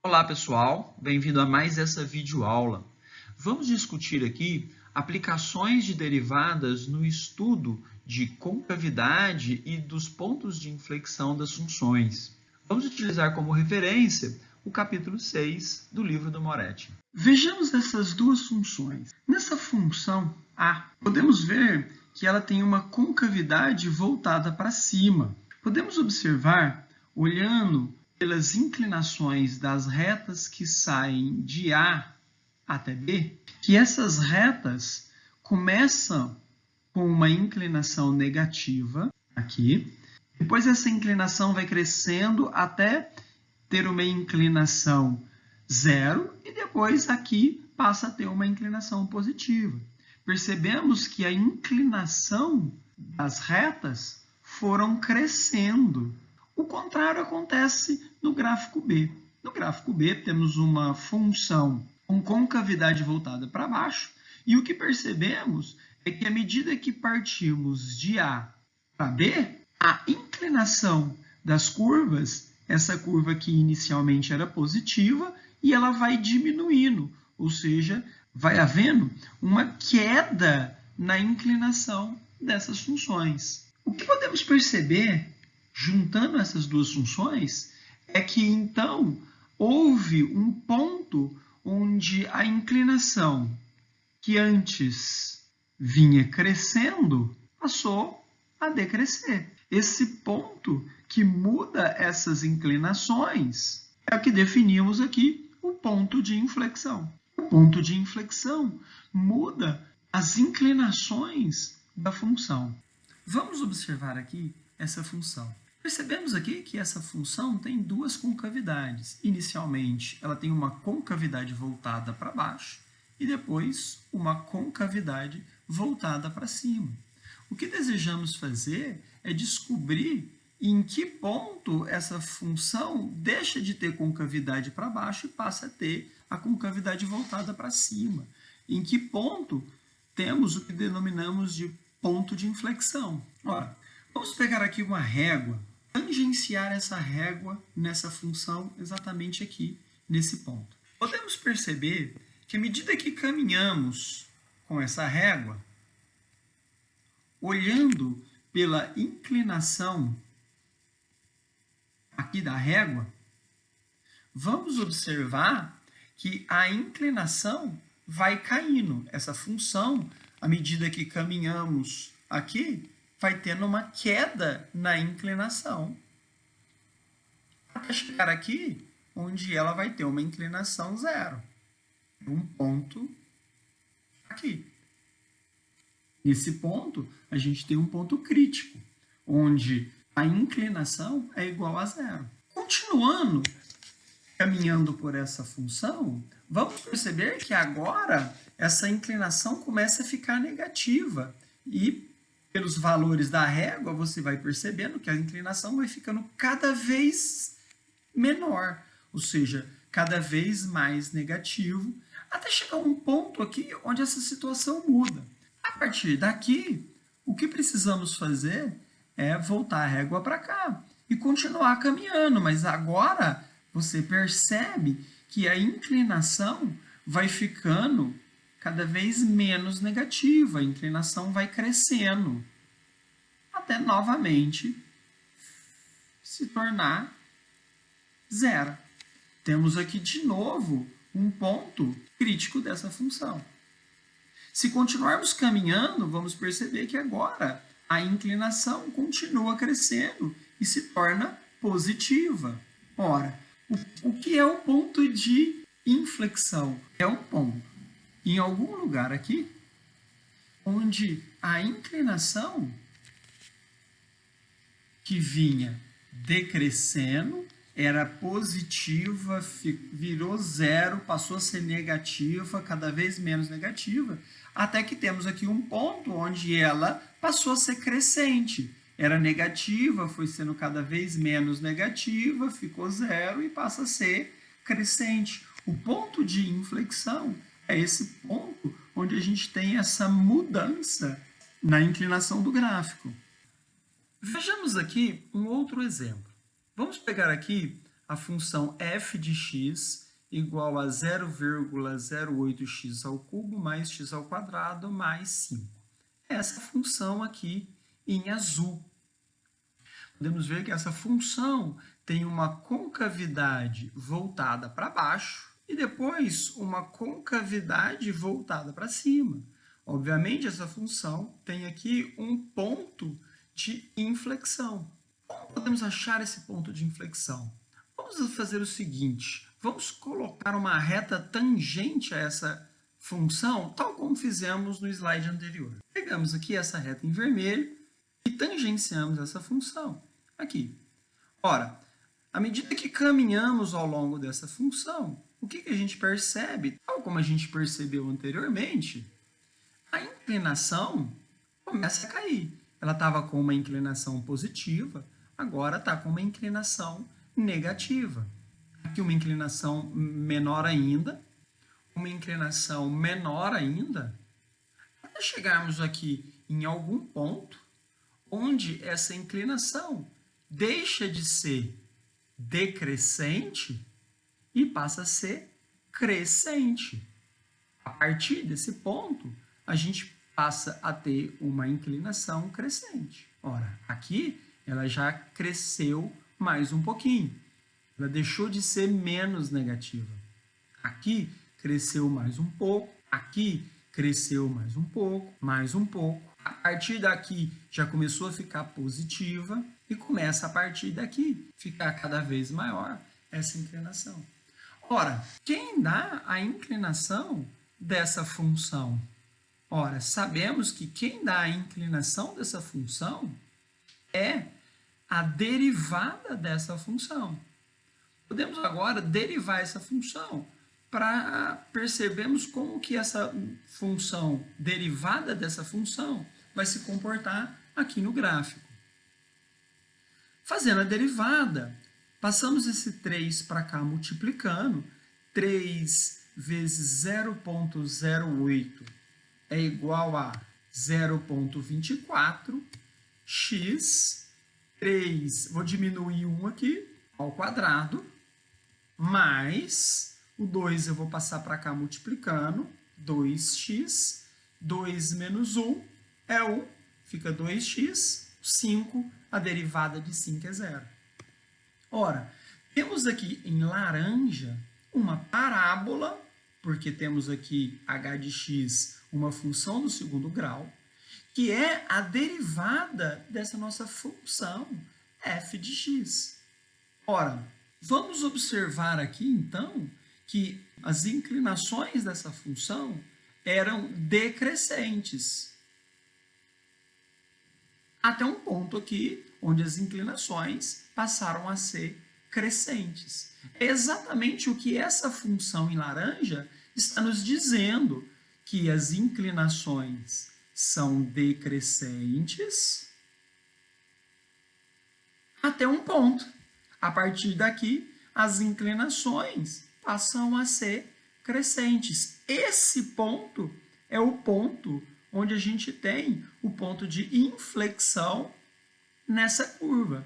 Olá pessoal, bem-vindo a mais essa videoaula. Vamos discutir aqui aplicações de derivadas no estudo de concavidade e dos pontos de inflexão das funções. Vamos utilizar como referência o capítulo 6 do livro do Moretti. Vejamos essas duas funções. Nessa função A, podemos ver que ela tem uma concavidade voltada para cima. Podemos observar, olhando pelas inclinações das retas que saem de A até B, que essas retas começam com uma inclinação negativa aqui, depois essa inclinação vai crescendo até ter uma inclinação zero e depois aqui passa a ter uma inclinação positiva. Percebemos que a inclinação das retas foram crescendo. O contrário acontece no gráfico B. No gráfico B, temos uma função com concavidade voltada para baixo, e o que percebemos é que à medida que partimos de A para B, a inclinação das curvas, essa curva que inicialmente era positiva, e ela vai diminuindo, ou seja, vai havendo uma queda na inclinação dessas funções. O que podemos perceber juntando essas duas funções, é que então houve um ponto onde a inclinação que antes vinha crescendo passou a decrescer. Esse ponto que muda essas inclinações é o que definimos aqui o ponto de inflexão. O ponto de inflexão muda as inclinações da função. Vamos observar aqui essa função. Percebemos aqui que essa função tem duas concavidades. Inicialmente, ela tem uma concavidade voltada para baixo e depois uma concavidade voltada para cima. O que desejamos fazer é descobrir em que ponto essa função deixa de ter concavidade para baixo e passa a ter a concavidade voltada para cima. Em que ponto temos o que denominamos de ponto de inflexão. Ora, vamos pegar aqui uma régua, tangenciar essa régua nessa função exatamente aqui, nesse ponto. Podemos perceber que à medida que caminhamos com essa régua, olhando pela inclinação aqui da régua, vamos observar que a inclinação vai caindo. Essa função, à medida que caminhamos aqui, vai tendo uma queda na inclinação, até chegar aqui, onde ela vai ter uma inclinação zero. Um ponto aqui. Nesse ponto, a gente tem um ponto crítico, onde a inclinação é igual a zero. Continuando caminhando por essa função, vamos perceber que agora essa inclinação começa a ficar negativa e pelos valores da régua, você vai percebendo que a inclinação vai ficando cada vez menor, ou seja, cada vez mais negativo, até chegar a um ponto aqui onde essa situação muda. A partir daqui, o que precisamos fazer é voltar a régua para cá e continuar caminhando, mas agora você percebe que a inclinação vai ficando cada vez menos negativa, a inclinação vai crescendo, até novamente se tornar zero. Temos aqui de novo um ponto crítico dessa função. Se continuarmos caminhando, vamos perceber que agora a inclinação continua crescendo e se torna positiva. Ora, o que é o ponto de inflexão? É um ponto em algum lugar aqui onde a inclinação que vinha decrescendo era positiva, virou zero, passou a ser negativa, cada vez menos negativa, até que temos aqui um ponto onde ela passou a ser crescente. Era negativa, foi sendo cada vez menos negativa, ficou zero e passa a ser crescente. O ponto de inflexão é esse ponto onde a gente tem essa mudança na inclinação do gráfico. Vejamos aqui um outro exemplo. Vamos pegar aqui a função f de x igual a 0,08x ao cubo mais x ao quadrado mais 5. Essa função aqui em azul. Podemos ver que essa função tem uma concavidade voltada para baixo e depois uma concavidade voltada para cima. Obviamente, essa função tem aqui um ponto de inflexão. Como podemos achar esse ponto de inflexão? Vamos fazer o seguinte, vamos colocar uma reta tangente a essa função, tal como fizemos no slide anterior. Pegamos aqui essa reta em vermelho e tangenciamos essa função aqui. Ora, à medida que caminhamos ao longo dessa função, o que a gente percebe? Tal como a gente percebeu anteriormente, a inclinação começa a cair. Ela estava com uma inclinação positiva, agora está com uma inclinação negativa. Aqui uma inclinação menor ainda, uma inclinação menor ainda, até chegarmos aqui em algum ponto onde essa inclinação deixa de ser decrescente e passa a ser crescente. A partir desse ponto, a gente passa a ter uma inclinação crescente. Ora, aqui ela já cresceu mais um pouquinho. Ela deixou de ser menos negativa. Aqui cresceu mais um pouco, aqui cresceu mais um pouco, mais um pouco. A partir daqui já começou a ficar positiva e começa a partir daqui ficar cada vez maior essa inclinação. Ora, quem dá a inclinação dessa função? Ora, sabemos que quem dá a inclinação dessa função é a derivada dessa função. Podemos agora derivar essa função para percebermos como que essa função derivada dessa função vai se comportar aqui no gráfico. Fazendo a derivada, passamos esse 3 para cá multiplicando. 3 vezes 0,08 é igual a 0,24 x, 3, vou diminuir 1 aqui, ao quadrado, mais o 2 eu vou passar para cá multiplicando, 2x, 2 menos 1 é 1, fica 2x, 5, a derivada de 5 é 0. Ora, temos aqui em laranja uma parábola, porque temos aqui h de x, uma função do segundo grau, que é a derivada dessa nossa função f de x. Ora, vamos observar aqui, então, que as inclinações dessa função eram decrescentes. Até um ponto aqui, onde as inclinações passaram a ser crescentes. É exatamente o que essa função em laranja está nos dizendo, que as inclinações são decrescentes até um ponto. A partir daqui, as inclinações passam a ser crescentes. Esse ponto é o ponto onde a gente tem o ponto de inflexão nessa curva.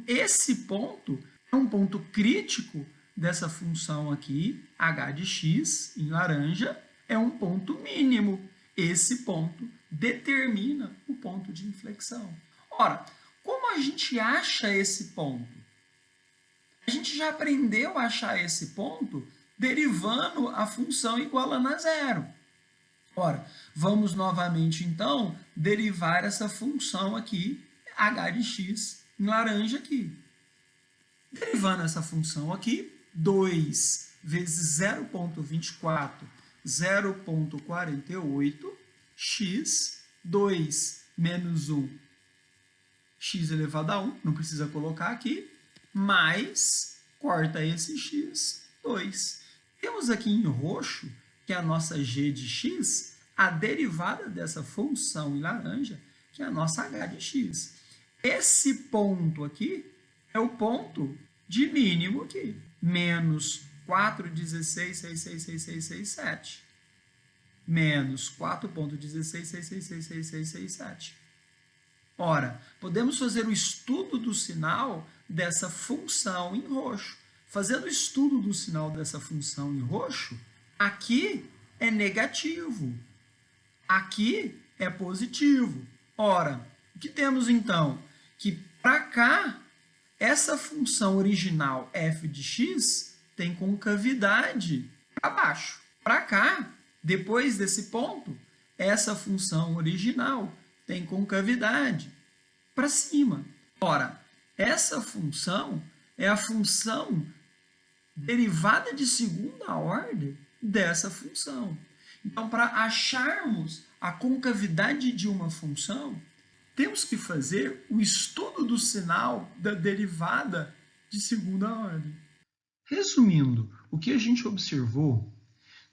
Esse ponto é um ponto crítico dessa função aqui, h de x, em laranja, é um ponto mínimo. Esse ponto determina o ponto de inflexão. Ora, como a gente acha esse ponto? A gente já aprendeu a achar esse ponto derivando a função igualando a zero. Ora, vamos novamente, então, derivar essa função aqui, h de x, em laranja aqui. Derivando essa função aqui, 2 vezes 0,24, 0,48, x, 2 menos 1, x elevado a 1, não precisa colocar aqui, mais, corta esse x, 2. Temos aqui em roxo, que é a nossa g de x, a derivada dessa função em laranja, que é a nossa h de x. Esse ponto aqui é o ponto de mínimo aqui, menos 4,166667, menos 4,166667. Ora, podemos fazer o estudo do sinal dessa função em roxo. fazendo o estudo do sinal dessa função em roxo, aqui é negativo, aqui é positivo. Ora, o que temos então? Que para cá, essa função original f de x tem concavidade para baixo. Para cá, depois desse ponto, essa função original tem concavidade para cima. Ora, essa função é a função derivada de segunda ordem dessa função. Então, para acharmos a concavidade de uma função, temos que fazer o estudo do sinal da derivada de segunda ordem. Resumindo, o que a gente observou,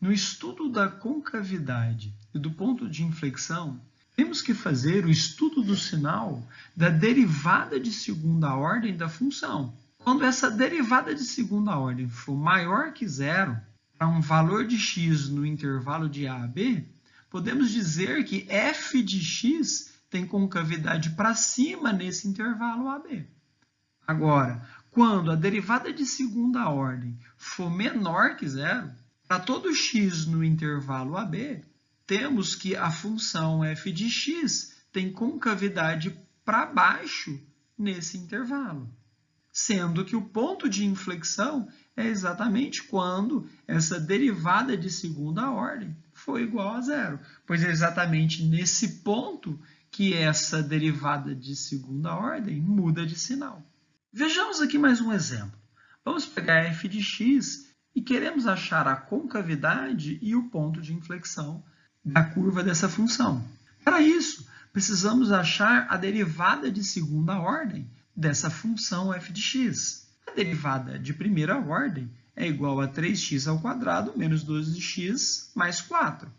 no estudo da concavidade e do ponto de inflexão, temos que fazer o estudo do sinal da derivada de segunda ordem da função. Quando essa derivada de segunda ordem for maior que zero, para um valor de x no intervalo de a a b, podemos dizer que f de x tem concavidade para cima nesse intervalo AB. Agora, quando a derivada de segunda ordem for menor que zero, para todo x no intervalo AB, temos que a função f de x tem concavidade para baixo nesse intervalo, sendo que o ponto de inflexão é exatamente quando essa derivada de segunda ordem for igual a zero, pois é exatamente nesse ponto que essa derivada de segunda ordem muda de sinal. Vejamos aqui mais um exemplo. Vamos pegar f de x e queremos achar a concavidade e o ponto de inflexão da curva dessa função. Para isso, precisamos achar a derivada de segunda ordem dessa função f de x. A derivada de primeira ordem é igual a 3x² menos 12x mais 4.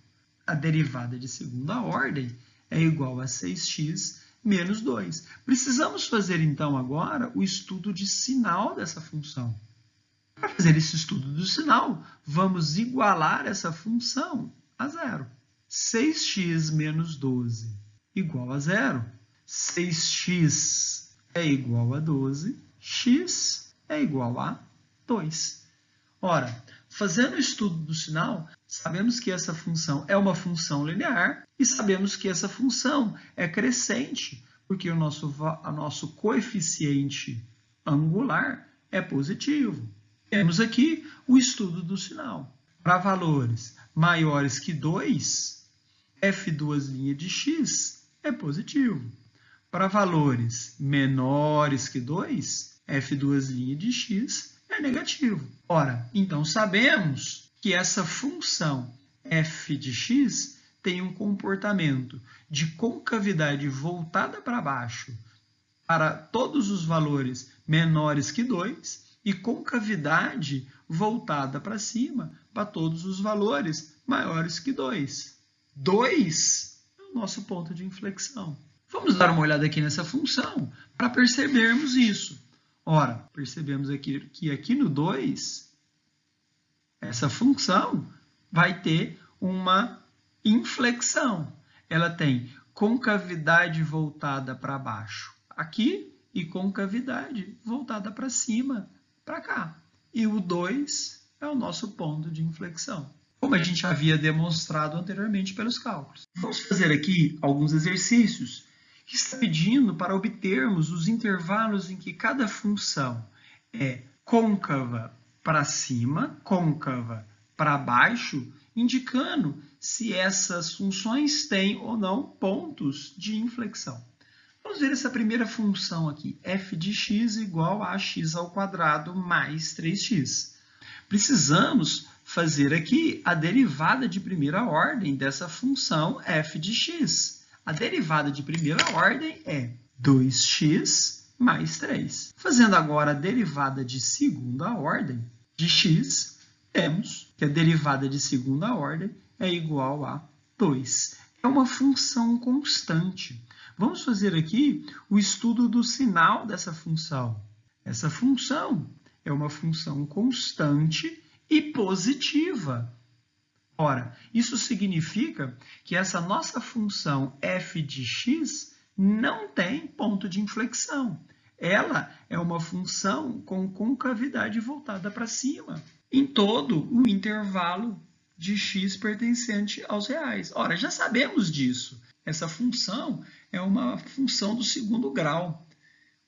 A derivada de segunda ordem é igual a 6x menos 2. Precisamos fazer, então, agora o estudo de sinal dessa função. Para fazer esse estudo do sinal, vamos igualar essa função a zero. 6x menos 12 igual a zero. 6x é igual a 12, x é igual a 2. Ora, fazendo o estudo do sinal, sabemos que essa função é uma função linear e sabemos que essa função é crescente, porque o nosso coeficiente angular é positivo. Temos aqui o estudo do sinal. Para valores maiores que 2, f2' de x é positivo. Para valores menores que 2, f2' de x é negativo. Ora, então sabemos que essa função f de x tem um comportamento de concavidade voltada para baixo para todos os valores menores que 2 e concavidade voltada para cima para todos os valores maiores que 2. 2 é o nosso ponto de inflexão. Vamos dar uma olhada aqui nessa função para percebermos isso. Ora, percebemos aqui que aqui no 2, essa função vai ter uma inflexão. Ela tem concavidade voltada para baixo aqui e concavidade voltada para cima, para cá. E o 2 é o nosso ponto de inflexão, como a gente havia demonstrado anteriormente pelos cálculos. Vamos fazer aqui alguns exercícios que está pedindo para obtermos os intervalos em que cada função é côncava para cima, côncava para baixo, indicando se essas funções têm ou não pontos de inflexão. Vamos ver essa primeira função aqui, f de x igual a x² mais 3x. Precisamos fazer aqui a derivada de primeira ordem dessa função f de x. A derivada de primeira ordem é 2x mais 3. Fazendo agora a derivada de segunda ordem de x, temos que a derivada de segunda ordem é igual a 2. É uma função constante. Vamos fazer aqui o estudo do sinal dessa função. Essa função é uma função constante e positiva. Ora, isso significa que essa nossa função f de x não tem ponto de inflexão. ela é uma função com concavidade voltada para cima, em todo o intervalo de x pertencente aos reais. Ora, já sabemos disso. Essa função é uma função do segundo grau,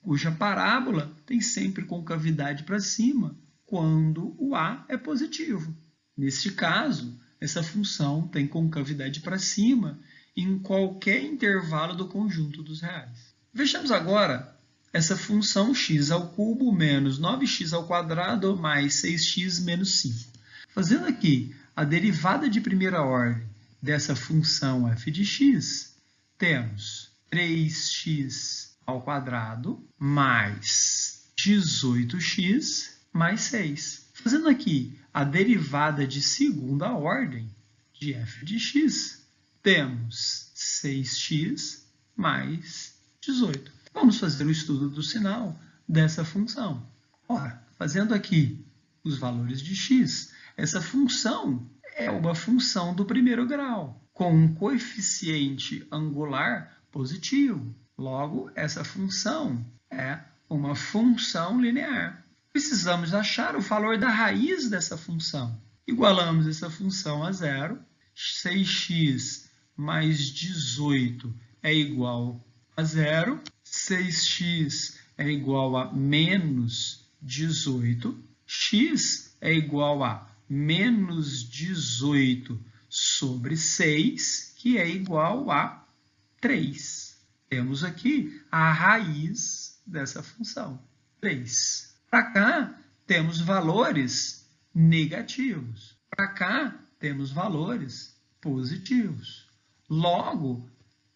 cuja parábola tem sempre concavidade para cima quando o a é positivo. Neste caso, essa função tem concavidade para cima em qualquer intervalo do conjunto dos reais. Vejamos agora essa função x ao cubo menos 9x ao quadrado mais 6x menos 5. Fazendo aqui a derivada de primeira ordem dessa função f de x, temos 3x ao quadrado mais 18x mais 6. Fazendo aqui a derivada de segunda ordem de f de x, temos 6x mais 18. Vamos fazer o estudo do sinal dessa função. Ora, fazendo aqui os valores de x, essa função é uma função do primeiro grau, com um coeficiente angular positivo. Logo, essa função é uma função linear. Precisamos achar o valor da raiz dessa função. Igualamos essa função a zero. 6x mais 18 é igual a zero. 6x é igual a menos 18. X é igual a menos 18 sobre 6, que é igual a 3. Temos aqui a raiz dessa função, 3. Para cá, temos valores negativos. Para cá, temos valores positivos. Logo,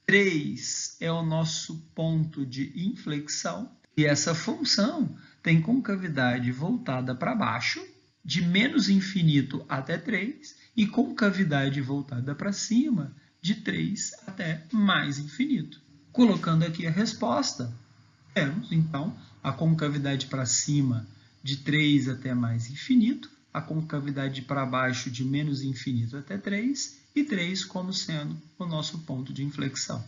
3 é o nosso ponto de inflexão. E essa função tem concavidade voltada para baixo, de menos infinito até 3, e concavidade voltada para cima, de 3 até mais infinito. Colocando aqui a resposta, temos, então, a concavidade para cima de 3 até mais infinito, a concavidade para baixo de menos infinito até 3, e 3 como sendo o nosso ponto de inflexão.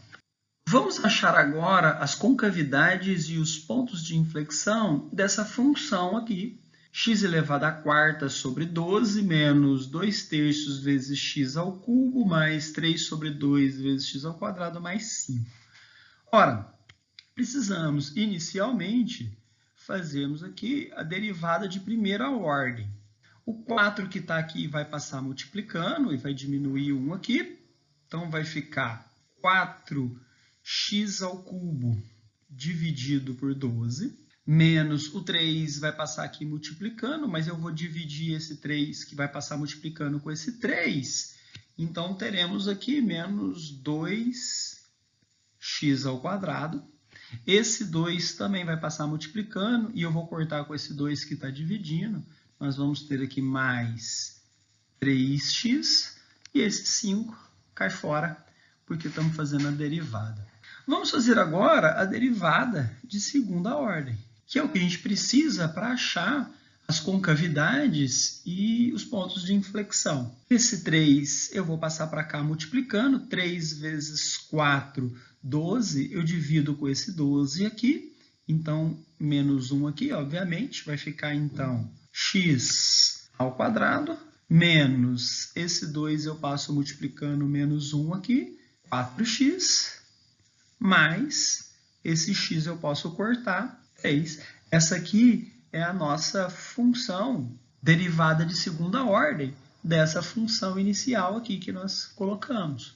Vamos achar agora as concavidades e os pontos de inflexão dessa função aqui, x elevado à quarta sobre 12 menos 2/3 vezes x ao cubo mais 3 sobre 2 vezes x ao quadrado mais 5. Ora, precisamos inicialmente fazermos aqui a derivada de primeira ordem. O 4 que está aqui vai passar multiplicando e vai diminuir 1 aqui. Então, vai ficar 4x ao cubo dividido por 12, menos o 3 vai passar aqui multiplicando, mas eu vou dividir esse 3 que vai passar multiplicando com esse 3. Então, teremos aqui menos 2x ao quadrado. Esse 2 também vai passar multiplicando e eu vou cortar com esse 2 que está dividindo. Nós vamos ter aqui mais 3x e esse 5 cai fora porque estamos fazendo a derivada. Vamos fazer agora a derivada de segunda ordem, que é o que a gente precisa para achar as concavidades e os pontos de inflexão. Esse 3 eu vou passar para cá multiplicando. 3 vezes 4, 12. Eu divido com esse 12 aqui. Então, menos 1 aqui, obviamente. Vai ficar, então, x ao quadrado. Menos esse 2 eu passo multiplicando menos 1 aqui. 4x. Mais esse x eu posso cortar. 3. Essa aqui é a nossa função derivada de segunda ordem dessa função inicial aqui que nós colocamos.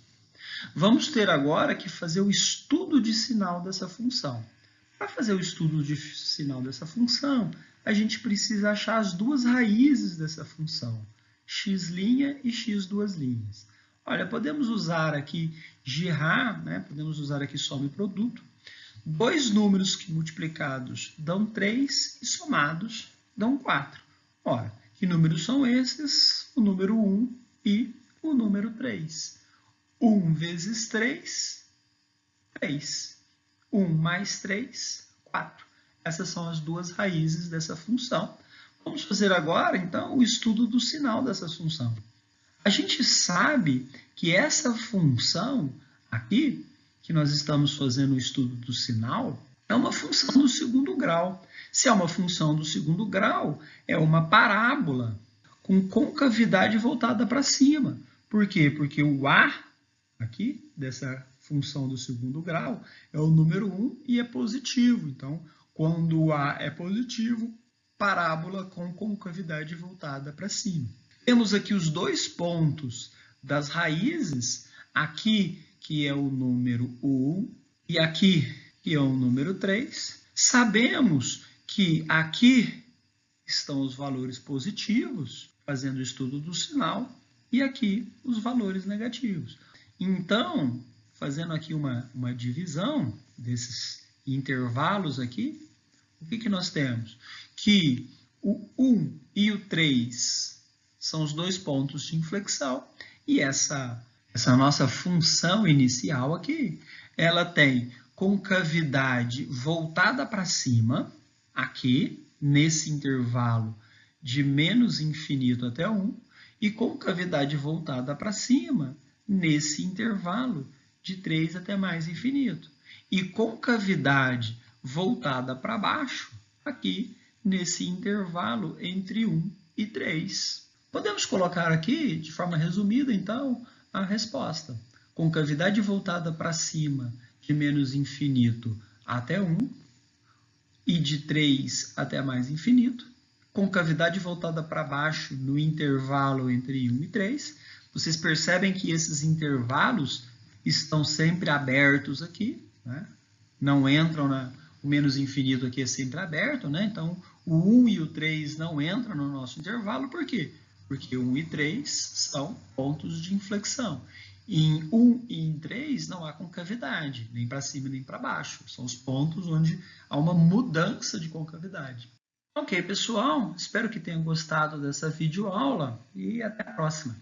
Vamos ter agora que fazer o estudo de sinal dessa função. Para fazer o estudo de sinal dessa função, a gente precisa achar as duas raízes dessa função, x' e x duas linhas. Olha, podemos usar aqui girar, né? Podemos usar aqui soma e produto. Dois números que multiplicados dão 3 e somados dão 4. Ora, que números são esses? O número 1 e o número 3. 1 vezes 3, 3. 1 mais 3, 4. Essas são as duas raízes dessa função. Vamos fazer agora, então, o estudo do sinal dessa função. A gente sabe que essa função aqui, que nós estamos fazendo o estudo do sinal, É uma função do segundo grau. Se é uma função do segundo grau, é uma parábola com concavidade voltada para cima. Por quê? Porque o A aqui, dessa função do segundo grau, é o número 1 e é positivo. Então, quando o A é positivo, parábola com concavidade voltada para cima. Temos aqui os dois pontos das raízes, aqui que é o número 1 e aqui que é o número 3. Sabemos que aqui estão os valores positivos, fazendo o estudo do sinal, e aqui os valores negativos. Então, fazendo aqui uma divisão desses intervalos aqui, o que nós temos? Que o 1 e o 3 são os dois pontos de inflexão, e essa nossa função inicial aqui, ela tem concavidade voltada para cima, aqui, nesse intervalo de menos infinito até 1, e concavidade voltada para cima, nesse intervalo de 3 até mais infinito. E concavidade voltada para baixo, aqui, nesse intervalo entre 1 e 3. Podemos colocar aqui, de forma resumida, então, a resposta. Concavidade voltada para cima, de menos infinito até 1, e de 3 até mais infinito. Concavidade voltada para baixo no intervalo entre 1 e 3. Vocês percebem que esses intervalos estão sempre abertos aqui, né? Não entram o menos infinito aqui é sempre aberto, né? Então, o 1 e o 3 não entram no nosso intervalo, por quê? Porque 1 e 3 são pontos de inflexão. Em 1 e em 3 não há concavidade, nem para cima nem para baixo. São os pontos onde há uma mudança de concavidade. Ok, pessoal, espero que tenham gostado dessa videoaula e até a próxima.